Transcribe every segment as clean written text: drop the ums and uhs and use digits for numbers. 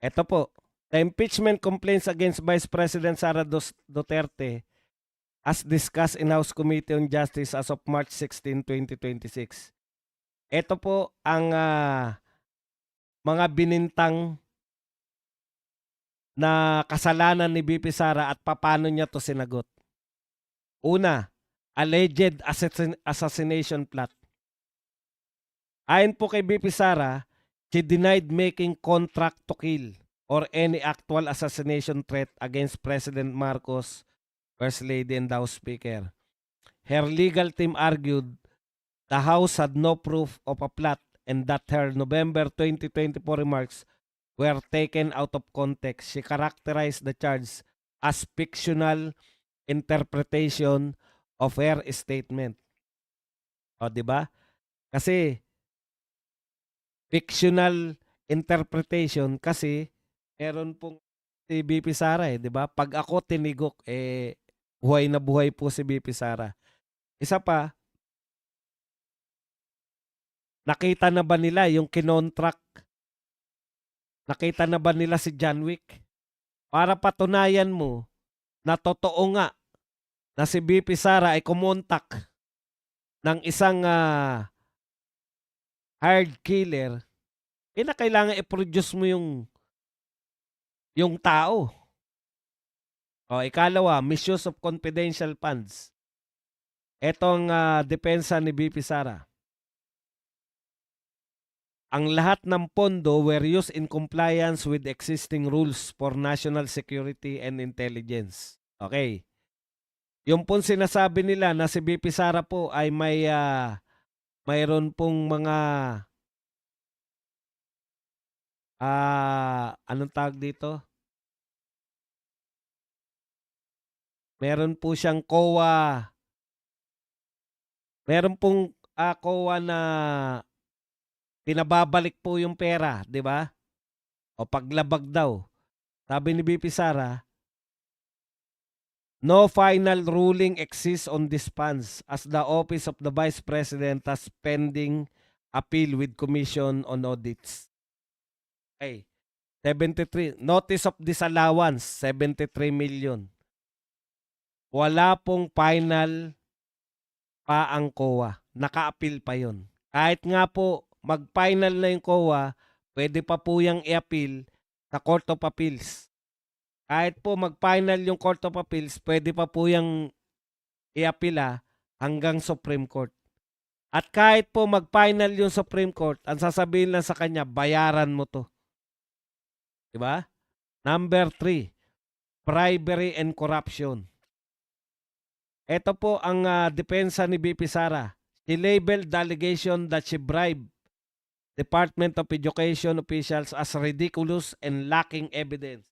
Ito po, the impeachment complaints against Vice President Sara Duterte as discussed in House Committee on Justice as of March 16, 2026. Ito po ang mga binintang na kasalanan ni BP Sara at paano niya to sinagot. Una, alleged assassination plot. Ayon po kay BP Sara, she denied making contract to kill or any actual assassination threat against President Marcos, First Lady, and the House Speaker. Her legal team argued the House had no proof of a plot and that her November 2024 remarks were taken out of context. She characterized the charge as fictional interpretation of her statement. O, di ba? Kasi fictional interpretation kasi meron pong si BP Sara, di ba? Pag ako tinigok, buhay na buhay po si BP Sara. Isa pa, nakita na ba nila yung kinontract? Nakita na ba nila si John Wick? Para patunayan mo na totoo nga na si BP Sara ay kumontak ng isang hired killer, na kailangan i-produce mo yung tao. O, ikalawa, misuse of confidential funds. Etong depensa ni BP Sara. Ang lahat ng pondo were used in compliance with existing rules for national security and intelligence. Okay. Yung pong sinasabi nila na si BP Sara po ay mayroon pong mga anong tawag dito? Meron po siyang COA. Meron pong COA na pinababalik po yung pera, di ba? O paglabag daw. Sabi ni BP Sara, no final ruling exists on these funds as the Office of the Vice President has pending appeal with Commission on Audits. Okay. 73. Notice of disallowance, 73 million. Wala pong final pa ang COA. Naka-appeal pa yon. Kahit nga po mag-final na yung COA, pwede pa po yung i-appeal sa Court of Appeals. Kahit po mag-final yung Court of Appeals, pwede pa po yung i-appeal hanggang Supreme Court. At kahit po mag-final yung Supreme Court, ang sasabihin lang sa kanya, bayaran mo to. Diba? Number 3, bribery and corruption. Ito po ang depensa ni BP Sara. She labeled the allegation that she bribed Department of Education officials as ridiculous and lacking evidence.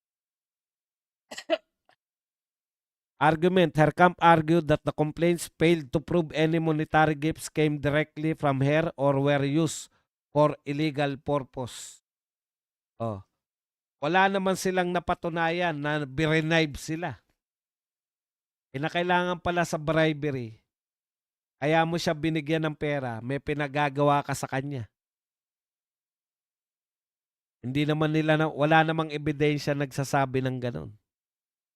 Argument, her camp argued that the complaints failed to prove any monetary gifts came directly from her or were used for illegal purpose. Oh. Wala naman silang napatunayan na bribe sila. Kinakailangan pala sa bribery, kaya mo siya binigyan ng pera, may pinagagawa ka sa kanya. Hindi naman nila, wala namang ebidensya nagsasabi ng ganon.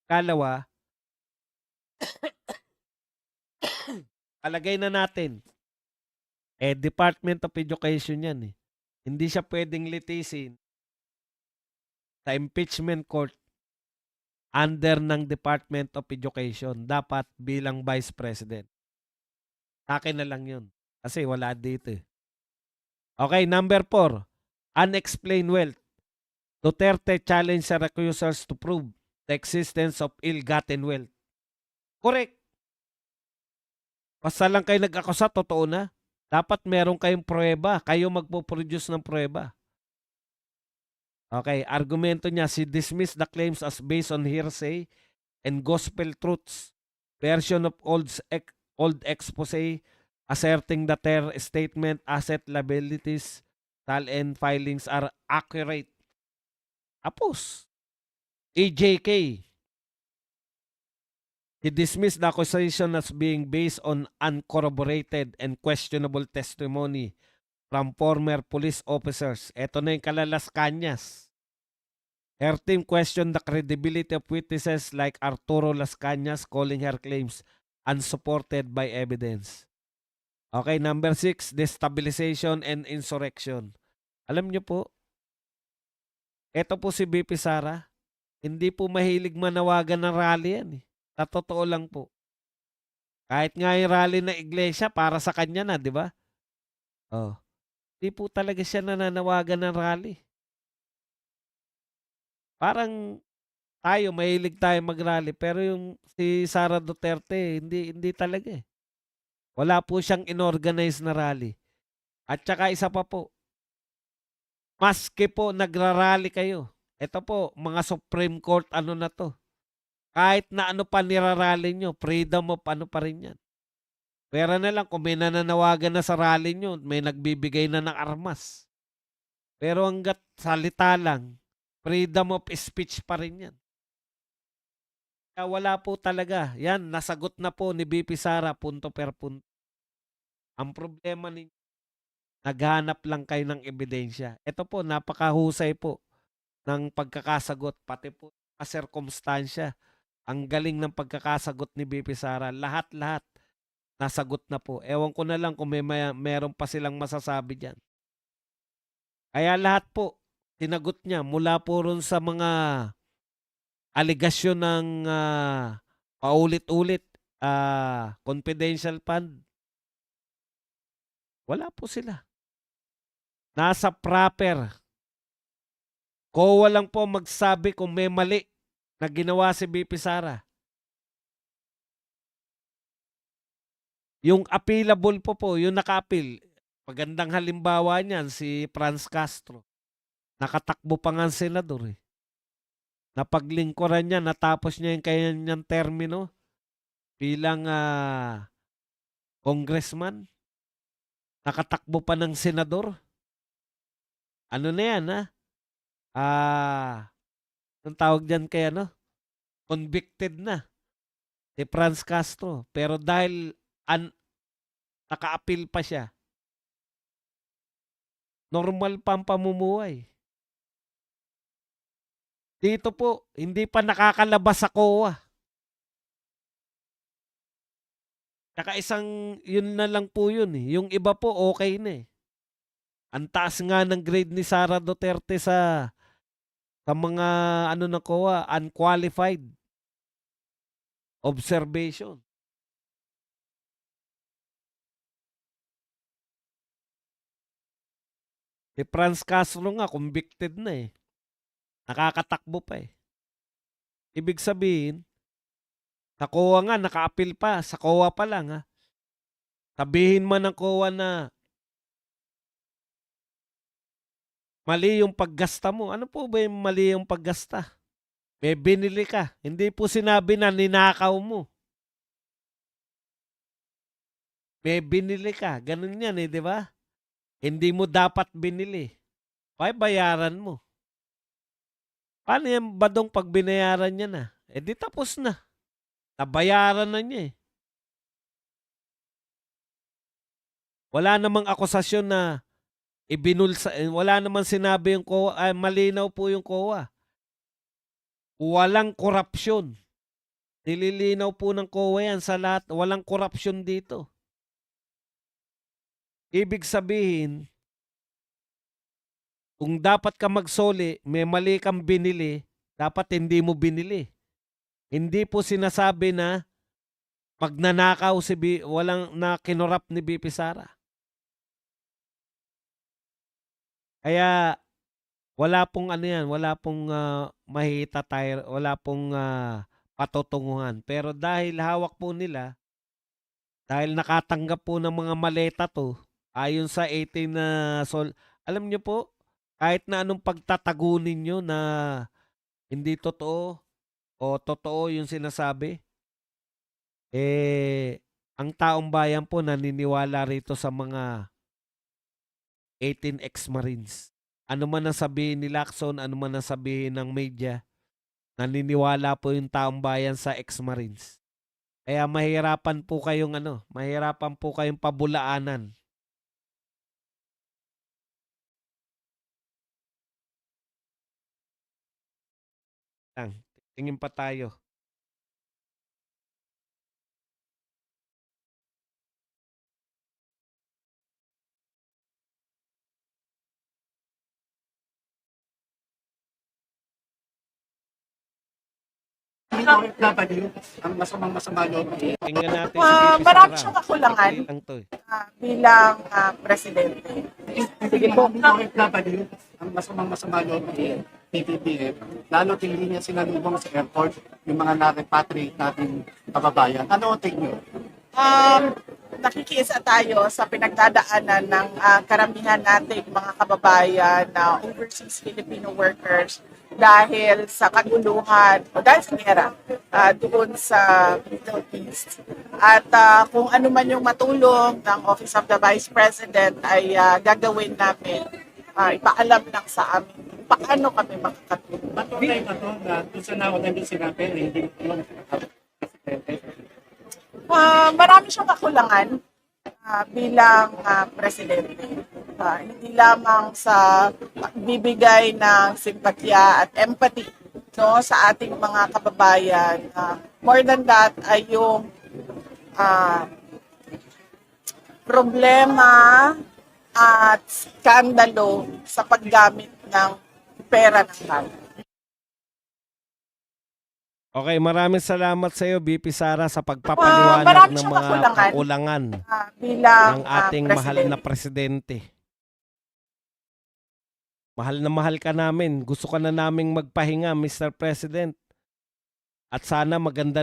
Kalawa, alagay na natin, Department of Education yan . Hindi siya pwedeng litisin sa impeachment court under ng Department of Education. Dapat bilang Vice President. Sa akin na lang yun. Kasi wala dito . Okay, number 4. Unexplained wealth. Duterte challenged her accusers to prove the existence of ill-gotten wealth. Correct. Basta lang kayo nag-akusa, totoo na. Dapat meron kayong pruweba. Kayo magpo-produce ng pruweba. Okay, argumento niya, she dismissed the claims as based on hearsay and gospel truths. Version of old expose asserting that her statement, asset liabilities, and filings are accurate. Tapos, EJK. He dismissed the accusation as being based on uncorroborated and questionable testimony from former police officers. Ito na yung Kalalas Cañas. Her team questioned the credibility of witnesses like Arturo Las Cañas, calling her claims unsupported by evidence. Okay, number 6, destabilization and insurrection. Alam niyo po, eto po si BP Sara, hindi po mahilig manawagan ng rally yan eh. Sa totoo lang po. Kahit nga yung rally na iglesia, para sa kanya na, di ba? Oh. Di po talaga siya nananawagan ng rally. Parang tayo, mahilig tayo mag-rally, pero yung si Sara Duterte, hindi talaga eh. Wala po siyang inorganize na rally. At saka isa pa po, maski po nagrarally kayo, ito po, mga Supreme Court, ano na to, kahit na ano pa nirarally nyo, freedom of ano pa rin yan. Pera na lang kung may nananawagan na sa rally nyo, may nagbibigay na ng armas. Pero hanggat salita lang, freedom of speech pa rin yan. Kaya wala po talaga. Yan, nasagot na po ni BP Sara, punto per punto. Ang problema ninyo, naghanap lang kayo ng ebidensya. Ito po, napakahusay po ng pagkakasagot, pati po kaserkumstansya. Ang galing ng pagkakasagot ni BP Sara. Lahat-lahat nasagot na po. Ewan ko na lang kung meron pa silang masasabi dyan. Kaya lahat po, tinagot niya mula po ron sa mga aligasyon ng paulit-ulit, confidential fund. Wala po sila. Nasa proper. COA lang po magsabi kung may mali na ginawa si BP Sara. Yung appealable po, yung naka-appeal, magandang halimbawa niyan si Franz Castro. Nakatakbo pa nga ang senador eh. Napaglingkuran niya, natapos niya yung kanyang termino bilang congressman. Nakatakbo pa ng senador. Ano na yan ha? Ang tawag dyan kay ano? Convicted na si Franz Castro. Pero dahil naka-appeal pa siya, normal pa ang pamumuhay. Dito po, hindi pa nakakalabas sa COA. Tsaka yun na lang po yun eh. Yung iba po, okay na eh. Ang taas nga ng grade ni Sara Duterte sa mga ano na COA, unqualified observation. Si Franz Castro nga, convicted na eh. Nakakatakbo pa eh. Ibig sabihin, sa COA nga, naka-appeal pa. Sa COA pa lang ha. Sabihin man ng COA na mali yung paggasta mo. Ano po ba yung mali yung paggasta? May binili ka. Hindi po sinabi na ninakaw mo. May binili ka. Ganun yan eh, di ba? Hindi mo dapat binili. Ay, bayaran mo. Paano yan badong pag binayaran niya na? Eh di tapos na. Nabayaran na niya eh. Wala namang akusasyon na ibinulsa. Wala namang sinabi yung COA. Malinaw po yung COA. Walang korupsyon. Nililinaw po ng COA yan sa lahat. Walang korupsyon dito. Ibig sabihin, kung dapat ka magsoli, may mali kang binili, dapat hindi mo binili. Hindi po sinasabi na magnanakaw walang na kinurap ni BP Sara. Kaya wala pong ano yan, wala pong mahita tayo, wala pong patutunguhan. Pero dahil hawak po nila, dahil nakatanggap po ng mga maleta to, ayon sa 18 na alam niyo po, kahit na anong pagtatago ninyo na hindi totoo o totoo yung sinasabi, ang taong bayan po naniniwala rito sa mga 18 ex-Marines. Ano man ang sabihin ni Lacson, ano man ang sabihin ng media, naniniwala po yung taong bayan sa ex-Marines. Kaya mahirapan po kayong pabulaanan. Lang, tingin pa tayo. OFW, ang masama loob. Tingnan natin si VP Marami Sara. siyang kakulangan Madali lang to eh. bilang presidente. Sige po, OFW, ang masama loob ng PBBM, lalo hindi niya sinalubong sa airport yung mga na-repatriate natin kababayan. Ano ang take niyo? Nakikiisa tayo sa pinagdadaanan ng karamihan nating mga kababayan na overseas Filipino workers dahil sa kaguluhan o dahil sa gera doon sa Middle East. At kung ano man yung matulong ng Office of the Vice President ay gagawin namin, ipaalam lang sa amin kung paano kami makakatulong. Patuloy ba ito na doon sa nauna yung sinabi na hindi yung presidente? Marami siyang kakulangan bilang presidente. Hindi lamang sa bibigay ng simpatya at empathy no, sa ating mga kababayan. More than that ay yung problema at skandalo sa paggamit ng pera ng tao. Okay, maraming salamat sa iyo, VP Sara, sa pagpapaliwanag marami ng siyang mga kakulangan. kakulangan Bilang ng ating mahal presidente. na presidente. Mahal na mahal ka namin. Gusto ka na naming magpahinga, Mr. President. At sana maganda na